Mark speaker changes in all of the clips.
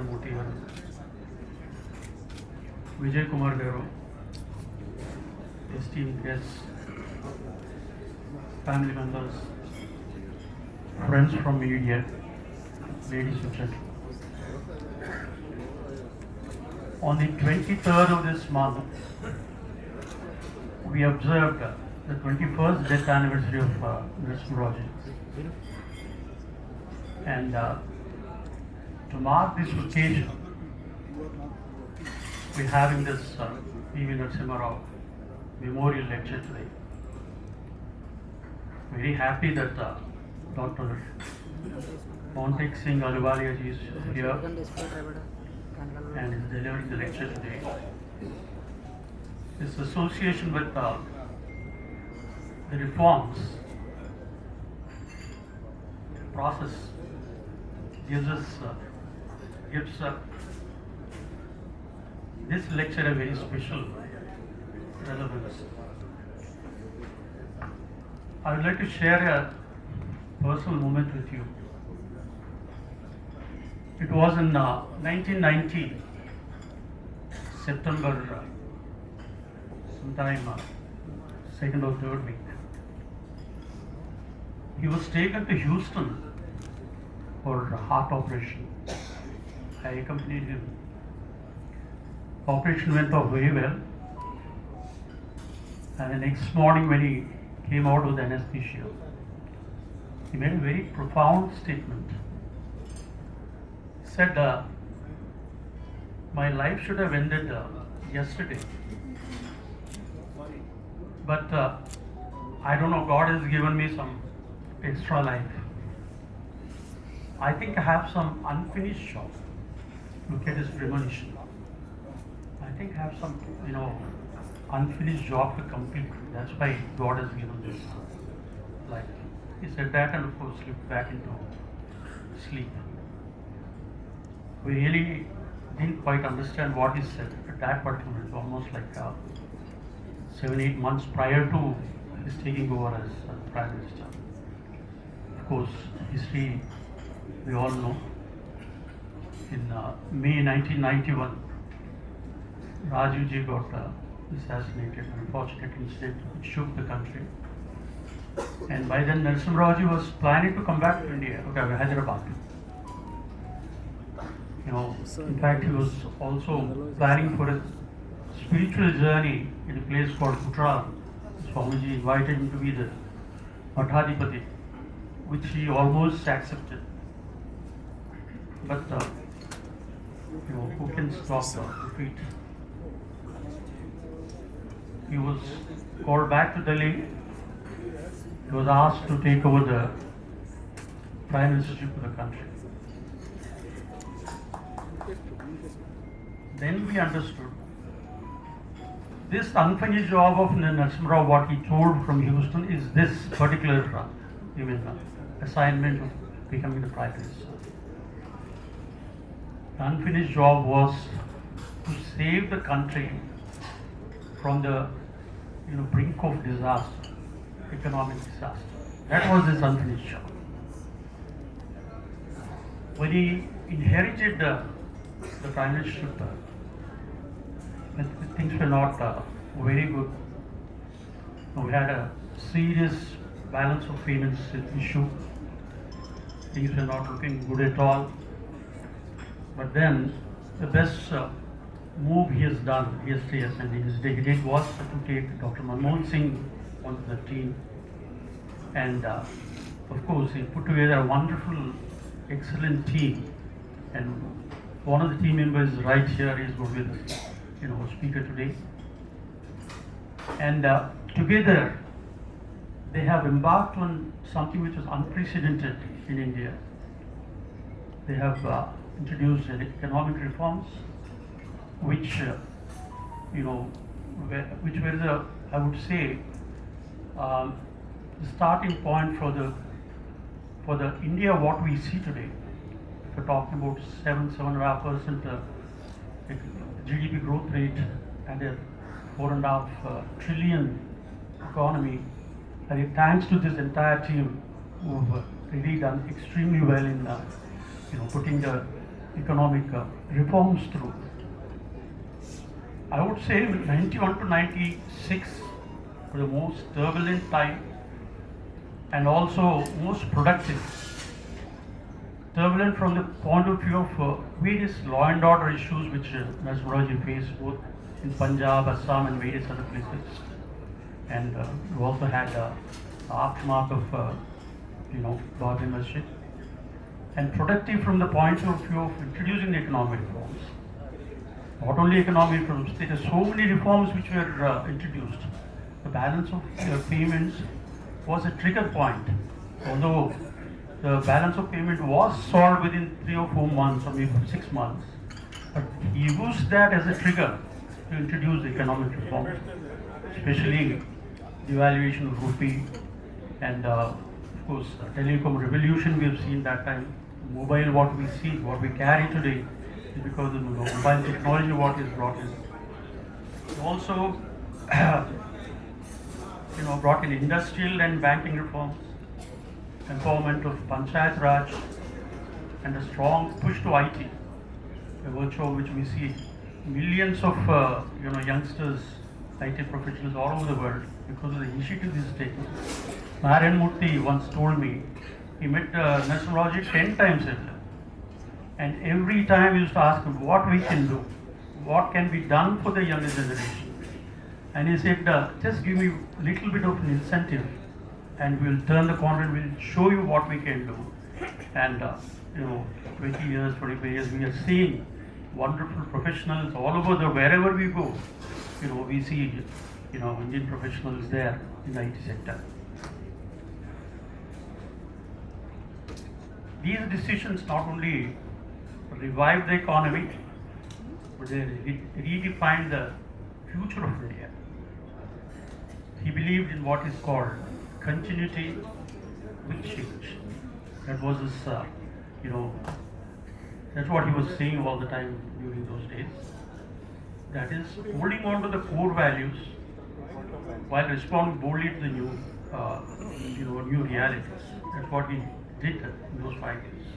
Speaker 1: Murthy garu, Vijay Kumar garu, esteemed guests, family members, friends from media, ladies and gentlemen. On the 23rd of this month, we observed the 21st death anniversary of Narasimha. And to mark this occasion, we're having this E.V. Narasimha Rao Memorial Lecture today. Very happy that Dr. Montek Singh Aluwalia ji is here and is delivering the lecture today. This association with the reforms process gives this lecture a very special relevance. I would like to share a personal moment with you. It was in 1990, September, sometime second or third week. He was taken to Houston for a heart operation. I accompanied him. Operation went off very well. And the next morning when he came out with anesthesia, he made a very profound statement. He said, my life should have ended yesterday. But I don't know, God has given me some extra life. I think I have some unfinished job. Look at his premonition. I think I have some, unfinished job to complete. That's why God has given this life. He said that and of course slipped back into sleep. We really didn't quite understand what he said at that particular moment, almost like 7-8 months prior to his taking over as Prime Minister. Of course, history we all know. In May 1991, Rajiv ji got assassinated, an unfortunate incident which shook the country. And by then Narasimha Rao ji was planning to come back to India, Hyderabad. In fact, he was also planning for a spiritual journey in a place called Gujarat. Swamiji invited him to be the Mathadipati, which he almost accepted. But who can stop the defeat? He was called back to Delhi. He was asked to take over the Prime Ministership of the country. Then we understood this unfinished job of Narasimha Rao, what he told from Houston, is this particular assignment of becoming the Prime Minister. The unfinished job was to save the country from the brink of disaster, economic disaster. That was his unfinished job. When he inherited the Prime Ministership, things were not very good. We had a serious balance of payments issue. Things were not looking good at all. But then the best move he has done yesterday and his did was to take Dr. Manmohan Singh onto the team. And of course, he put together a wonderful, excellent team. And one of the team members right here is going to be the speaker today. And together, they have embarked on something which was unprecedented in India. They have introduced economic reforms, which which were the, I would say, the starting point for the India what we see today. If we're talking about 7.5% GDP growth rate and a 4.5 trillion economy, I think thanks to this entire team who've really done extremely well in putting the economic reforms through. I would say 91 to 96 were the most turbulent time and also most productive. Turbulent from the point of view of various law and order issues which Narasimha faced both in Punjab, Assam and various other places. And we also had the aftermath of Bhabri Masjid. And productive from the point of view of introducing the economic reforms. Not only economic reforms, there are so many reforms which were introduced. The balance of payments was a trigger point. Although the balance of payment was solved within 3 or 4 months or maybe 6 months, but he used that as a trigger to introduce economic reforms, especially the devaluation of rupee and of course telecom revolution we have seen that time. Mobile, what we see, what we carry today is because of the mobile technology what is brought in. Also brought in industrial and banking reforms, empowerment of Panchayat Raj, and a strong push to IT, a virtue of which we see millions of youngsters, IT professionals all over the world because of the initiative this is taking. Narayan Murthy once told me he met Narasimha 10 times earlier, and every time he used to ask him what we can do, what can be done for the younger generation. And he said, just give me a little bit of an incentive and we'll turn the corner and we'll show you what we can do. And 20 years, 25 years, we are seeing wonderful professionals all over wherever we go. We see Indian professionals there in the IT sector. These decisions not only revive the economy, but they redefine the future of India. He believed in what is called continuity with change. That was his, that's what he was saying all the time during those days. That is holding on to the core values while responding boldly to the new realities. That's what he did in those 5 years.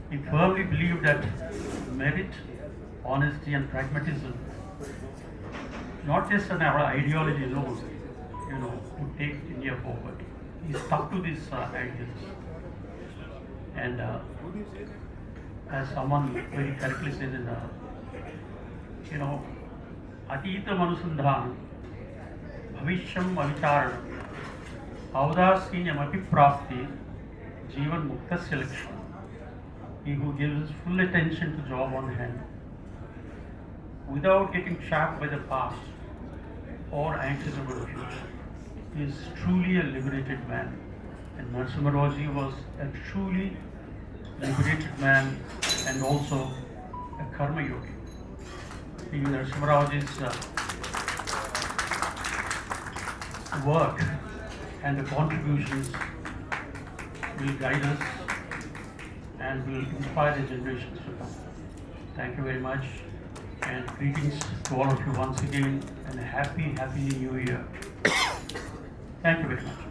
Speaker 1: He firmly believed that merit, honesty and pragmatism, not just an ideology alone, would take India forward. He stuck to these ideals. And as someone very correctly said in Atitam Anusandhanam, Bhavishyam Avicharanam, Avdasinyam Apiprapti, Jeevan Muktasya Lakshman. He who gives full attention to job on hand, without getting trapped by the past or anxious about the future, is truly a liberated man. And Narasimha was a truly liberated man and also a karma yogi. Narasimha's work and the contributions will guide us and will inspire the generations to come. Thank you very much, and greetings to all of you once again, and a happy new year. Thank you very much.